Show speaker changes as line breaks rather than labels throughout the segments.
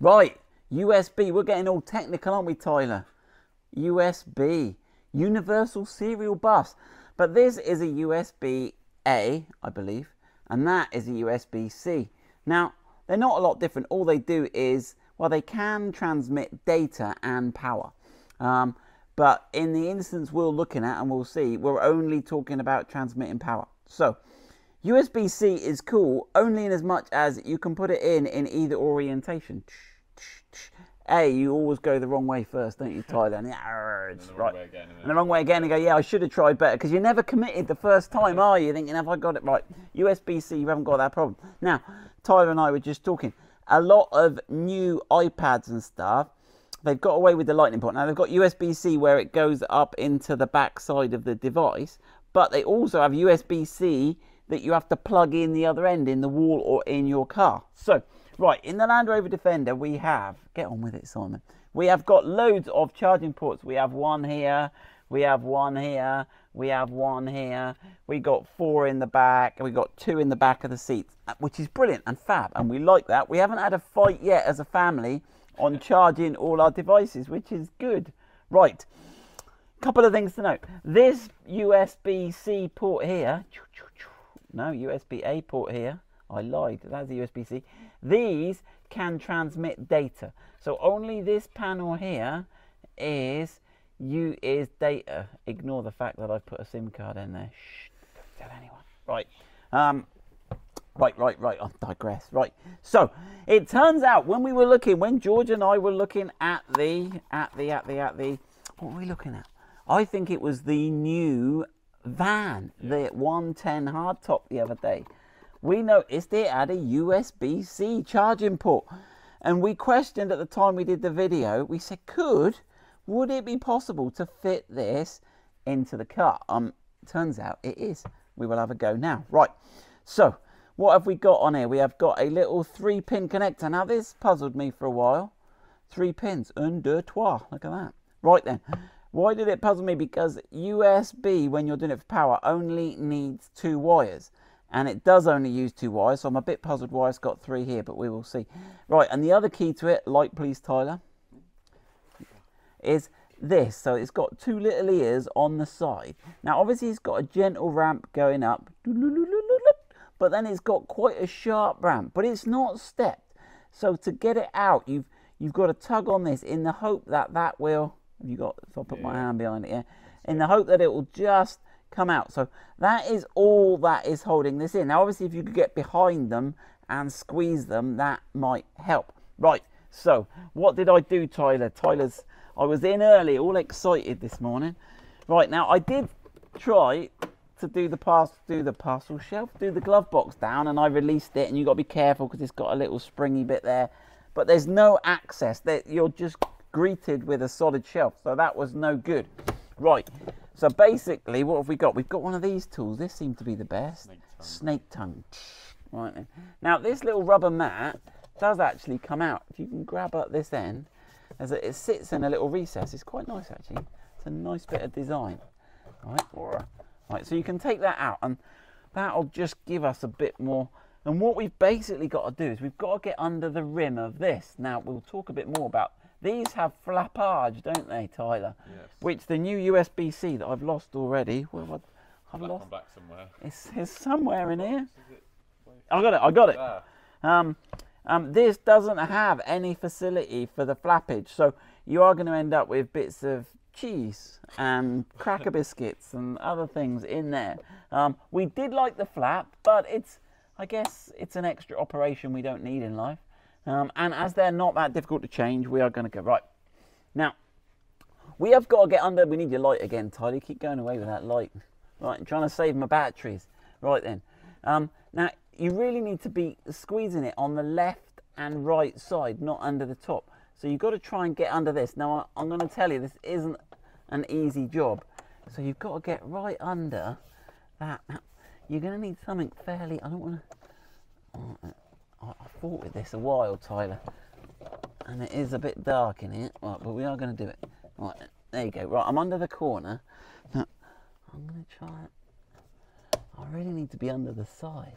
Right, USB. We're getting all technical, aren't we, Tyler? USB, Universal Serial Bus. But this is a USB-A, I believe, and that is a USB-C. Now, they're not a lot different. All they do is, well, they can transmit data and power. But in the instance we're looking at, and we'll see, we're only talking about transmitting power. So, USB-C is cool only in as much as you can put it in either orientation. You always go the wrong way first, don't you, Tyler? And the wrong way again and go, yeah, I should have tried better, because you never committed the first time, are you? Thinking, have I got it right? USB-C, you haven't got that problem. Now, Tyler and I were just talking. A lot of new iPads and stuff, they've got away with the lightning port. Now, they've got USB-C where it goes up into the back side of the device, but they also have USB-C that you have to plug in the other end in the wall or in your car. So, right, in the Land Rover Defender, we have, get on with it, Simon. We have got loads of charging ports. We have one here, we have one here, we have one here. We got 4 in the back, and we got 2 in the back of the seats, which is brilliant and fab, and we like that. We haven't had a fight yet as a family on charging all our devices, which is good. Right, couple of things to note. This USB-C port here, no, USB-A port here, I lied, that's the USB-C. These can transmit data. So only this panel here is data. Ignore the fact that I've put a SIM card in there. Shh, don't tell anyone. Right. Right. I digress. Right. So it turns out when George and I were looking at the, what were we looking at? I think it was the new van, the 110 hardtop the other day. We noticed it had a USB-C charging port, and we questioned at the time we did the video. We said, would it be possible to fit this into the car? Turns out it is. We will have a go now. Right, so what have we got on here? We have got a little 3-pin connector. Now this puzzled me for a while. 3 pins, 1, 2, 3. Look at that. Right then, why did it puzzle me? Because USB, when you're doing it for power, only needs 2 wires. And it does only use 2 wires, so I'm a bit puzzled why it's got 3 here, but we will see. Right, and the other key to it, light please, Tyler, is this. So it's got 2 little ears on the side. Now, obviously, it's got a gentle ramp going up, but then it's got quite a sharp ramp, but it's not stepped. So to get it out, you've got to tug on this in the hope that will, if I put my hand behind it here, in the hope that it will just come out. So that is all that is holding this in. Now obviously if you could get behind them and squeeze them, that might help. Right, so what did I do, Tyler? I was in early, all excited this morning. Right, now I did try to do the parcel shelf, do the glove box down, and I released it, and you got to be careful because it's got a little springy bit there, but there's no access. You're just greeted with a solid shelf, so that was no good. Right, so basically what have we got? We've got one of these tools. This seemed to be the best. Snake tongue. Right then. Now this little rubber mat does actually come out. If you can grab up this end, it sits in a little recess. It's quite nice actually. It's a nice bit of design. Right, so you can take that out, and that'll just give us a bit more. And what we've basically got to do is we've got to get under the rim of this. Now we'll talk a bit more about. These have flappage, don't they, Tyler? Yes. Which the new USB-C that I've lost already. Well, I've lost. Back somewhere. It's somewhere in here. I got it. This doesn't have any facility for the flappage, so you are going to end up with bits of cheese and cracker biscuits and other things in there. We did like the flap, but I guess it's an extra operation we don't need in life. And as they're not that difficult to change, we are going to go. Right, now, we have got to get under. We need your light again, Tyler. Keep going away with that light. Right, I'm trying to save my batteries. Right then. Now, you really need to be squeezing it on the left and right side, not under the top. So you've got to try and get under this. Now, I'm going to tell you, this isn't an easy job. So you've got to get right under that. Now, you're going to need something fairly, I don't want to... I fought with this a while, Tyler, and it is a bit dark in here. Right, but we are going to do it. Right, there you go. Right, I'm under the corner. Now, I'm going to try it. I really need to be under the side.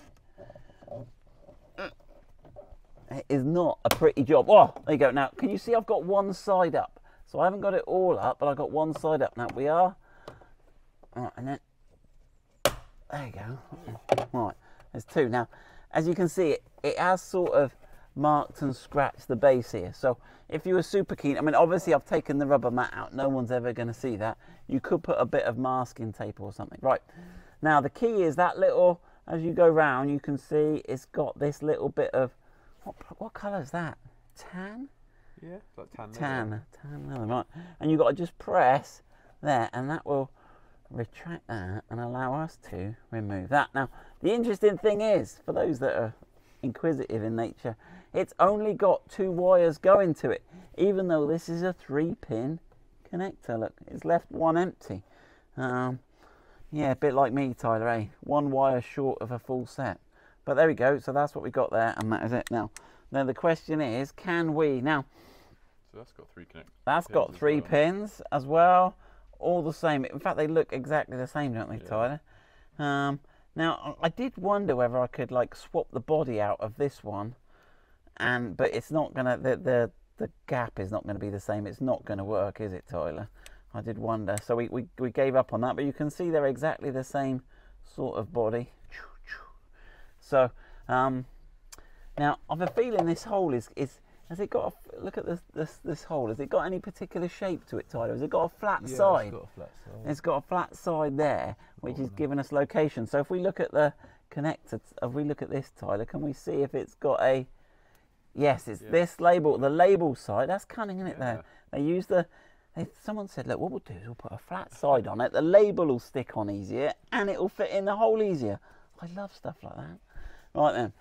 There it is not a pretty job. Oh, there you go. Now, can you see I've got one side up? So I haven't got it all up, but I've got one side up. Now we are, right, and then, there you go. Right, there's two. Now, as you can see, it has sort of marked and scratched the base here. So if you were super keen, I mean, obviously I've taken the rubber mat out. No one's ever going to see that. You could put a bit of masking tape or something. Right, now the key is that little, as you go round, you can see it's got this little bit of, what colour is that? Tan?
Yeah, like tan
leather, right. And you've got to just press there, and that will retract that and allow us to remove that. Now, the interesting thing is, for those that are inquisitive in nature, it's only got 2 wires going to it, even though this is a 3-pin connector. Look, it's left one empty. Yeah, a bit like me, Tyler, eh? 1 wire short of a full set. But there we go. So that's what we got there, and that is it. Now the question is, can we now?
So that's got 3 connectors.
That's got 3 pins as well, all the same. In fact, they look exactly the same, don't they, Tyler? Now I did wonder whether I could like swap the body out of this one, but it's not gonna. The gap is not going to be the same. It's not going to work, is it, Tyler? I did wonder. So we gave up on that, but you can see they're exactly the same sort of body. So now I've a feeling this hole is has it got a, look at this hole, has it got any particular shape to it, Tyler? Has it got a flat side?
It's got a flat side.
It's got a flat side there, which is giving us location. So if we look at the connector, if we look at this, Tyler, can we see if it's got a, yes, it's this label, the label side. That's cunning, isn't it, there? They use someone said, look, what we'll do is we'll put a flat side on it, the label will stick on easier, and it'll fit in the hole easier. I love stuff like that. Right then,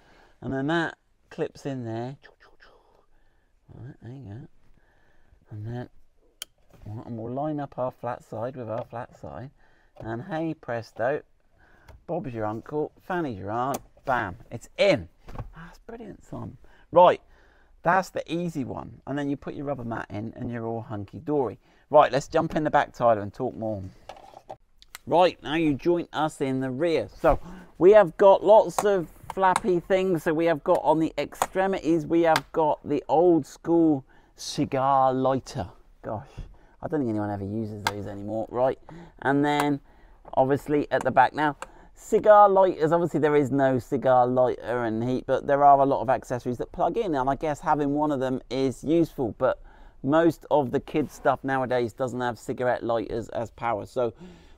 and then that clips in there. Right, there you go. And then, and we'll line up our flat side with our flat side. And hey presto, Bob's your uncle, Fanny's your aunt, bam, it's in. That's brilliant, son. Right, that's the easy one. And then you put your rubber mat in and you're all hunky-dory. Right, let's jump in the back, Tyler, and talk more. Right, now you join us in the rear. So we have got lots of flappy things. So we have got on the extremities, we have got the old school cigar lighter. Gosh, I don't think anyone ever uses those anymore, right? And then obviously at the back now, cigar lighters, obviously there is no cigar lighter and heat, but there are a lot of accessories that plug in, and I guess having one of them is useful. But most of the kids stuff nowadays doesn't have cigarette lighters as power. So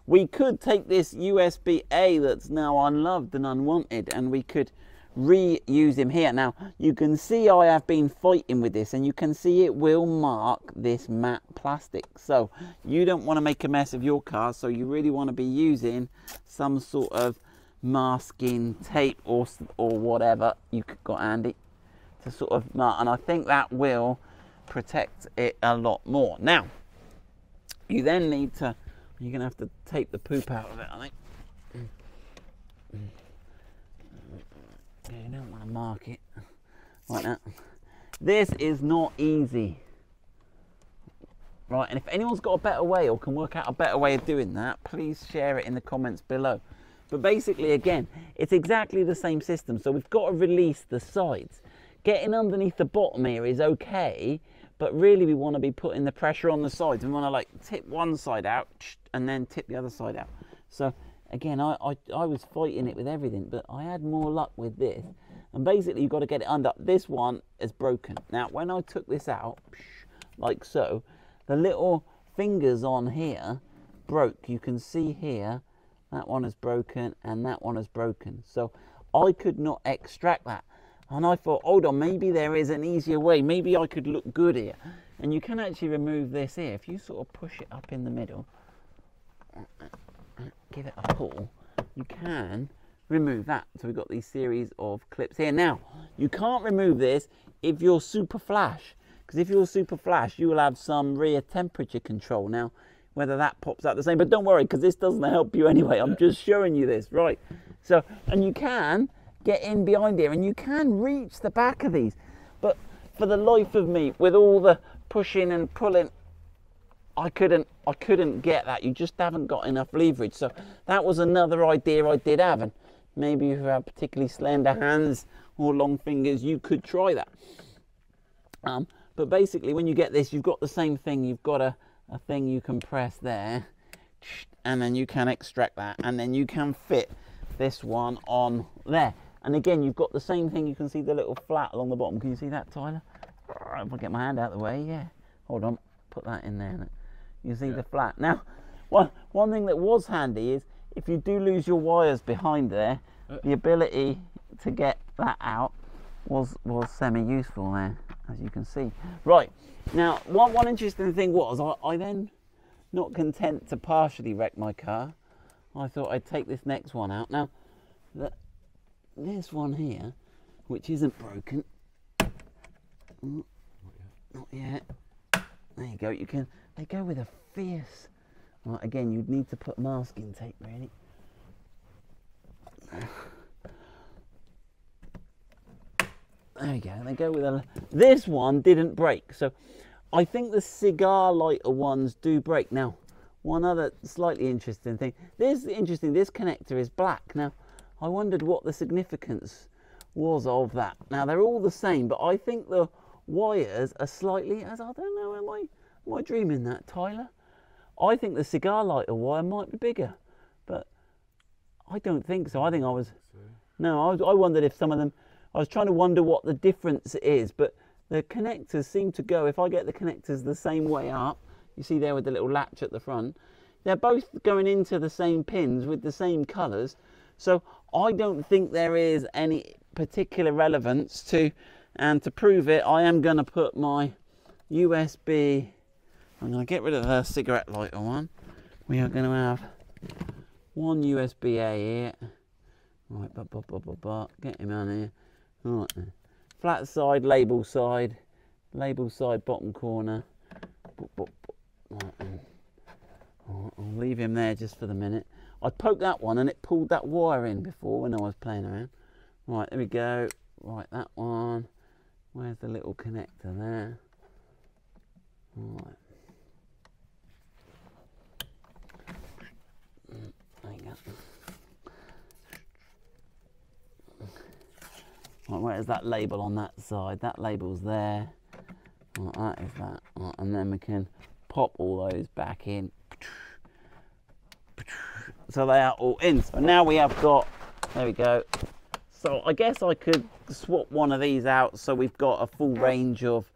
we could take this USB-A that's now unloved and unwanted, and we could reuse him here. Now, you can see I have been fighting with this, and you can see it will mark this matte plastic. So you don't want to make a mess of your car, so you really want to be using some sort of masking tape or whatever you got handy to sort of mark, and I think that will protect it a lot more. Now, you then need to, you're going to have to tape the poop out of it, I think. You don't want to mark it like that. This is not easy. Right, and if anyone's got a better way or can work out a better way of doing that, please share it in the comments below. But basically, again, it's exactly the same system. So we've got to release the sides. Getting underneath the bottom here is okay, but really we want to be putting the pressure on the sides. We want to like tip one side out and then tip the other side out. So again, I was fighting it with everything, but I had more luck with this. And basically you've got to get it under. This one is broken. Now when I took this out, like so, the little fingers on here broke. You can see here, that one is broken and that one is broken. So I could not extract that. And I thought, hold on, maybe there is an easier way. Maybe I could look good here. And you can actually remove this here. If you sort of push it up in the middle, give it a pull, you can remove that. So we've got these series of clips here. Now, you can't remove this if you're super flash. Because if you're super flash, you will have some rear temperature control. Now, whether that pops out the same, but don't worry, because this doesn't help you anyway. I'm just showing you this, right? So, and you can get in behind here and you can reach the back of these, but for the life of me, with all the pushing and pulling, I couldn't get that. You just haven't got enough leverage. So that was another idea I did have, and maybe if you have particularly slender hands or long fingers, you could try that. But basically, when you get this, you've got the same thing. You've got a thing you can press there, and then you can extract that, and then you can fit this one on there. And again, you've got the same thing. You can see the little flat along the bottom. Can you see that, Tyler? If I get my hand out of the way, yeah. Hold on, put that in there. You see the flat. Now, one thing that was handy is if you do lose your wires behind there, the ability to get that out was semi-useful there, as you can see. Right, now one interesting thing was I then, not content to partially wreck my car, I thought I'd take this next one out. Now, this one here, which isn't broken, not yet. There you go. They go with a fierce. Well, again, you'd need to put masking tape, really. There you go. They go with a. This one didn't break, so I think the cigar lighter ones do break. Now, one other slightly interesting thing. This connector is black. Now, I wondered what the significance was of that. Now, they're all the same, but I think the wires are slightly, as I don't know, am I dreaming that, Tyler? I think the cigar lighter wire might be bigger, but I don't think so. I think I wondered if some of them, I was trying to wonder what the difference is, but the connectors seem to go, if I get the connectors the same way up, you see there with the little latch at the front, they're both going into the same pins with the same colours, so I don't think there is any particular relevance to, and to prove it, I am going to put my USB, I'm going to get rid of the cigarette lighter one. We are going to have one USB-A here. Right, get him on here. Right, flat side, label side, bottom corner. Right, I'll leave him there just for the minute. I poked that one and it pulled that wire in before when I was playing around. Right, there we go. Right, that one. Where's the little connector there? Right. There you go. Right, where's that label on that side? That label's there. Right, that is that. Right, and then we can pop all those back in. So they are all in. So now we have got, there we go. So I guess I could swap one of these out so we've got a full range of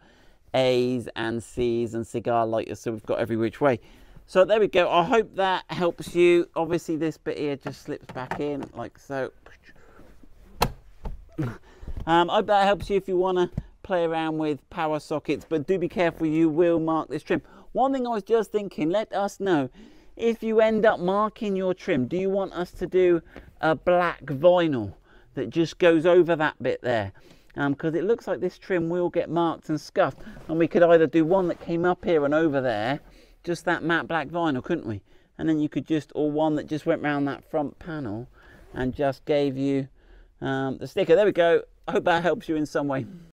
A's and C's and cigar lighters, so we've got every which way. So there we go. I hope that helps you. Obviously this bit here just slips back in like so. I hope that helps you if you want to play around with power sockets, but do be careful, you will mark this trim. One thing I was just thinking, let us know if you end up marking your trim. Do you want us to do a black vinyl that just goes over that bit there? Because it looks like this trim will get marked and scuffed, and we could either do one that came up here and over there, just that matte black vinyl, couldn't we? And then you could just, or one that just went round that front panel and just gave you the sticker. There we go. I hope that helps you in some way.